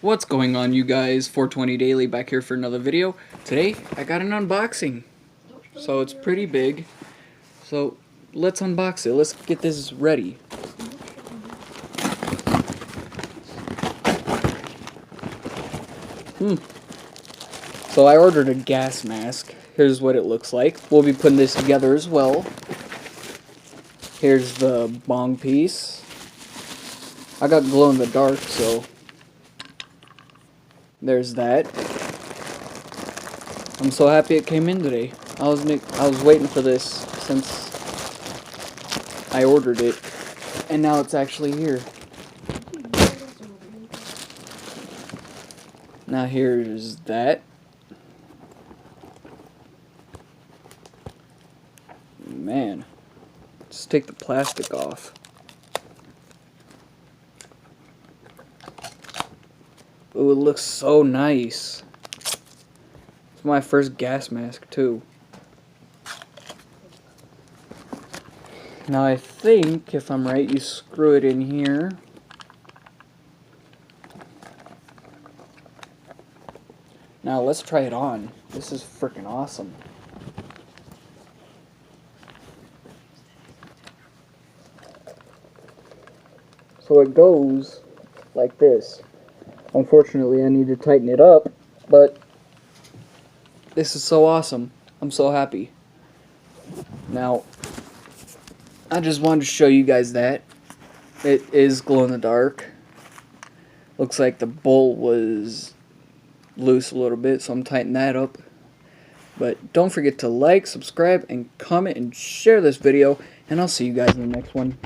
What's going on, you guys? 420 Daily back here for another video. Today I got an unboxing, so it's pretty big, so let's unbox it. Let's get this ready. So I ordered a gas mask. Here's what it looks like. We'll be putting this together as well. Here's the bong piece. I got glow in the dark, so there's that. I'm so happy it came in today. I was waiting for this since I ordered it, and now it's actually here. Now here's that. Man, just take the plastic off. Ooh, it looks so nice. It's my first gas mask too. Now I think, if I'm right, you screw it in here. Now let's try it on. This is freaking awesome. So it goes like this. Unfortunately, I need to tighten it up, but this is so awesome. I'm so happy. Now, I just wanted to show you guys that. It is glow in the dark. Looks like the bolt was loose a little bit, so I'm tightening that up. But don't forget to like, subscribe, and comment and share this video, and I'll see you guys in the next one.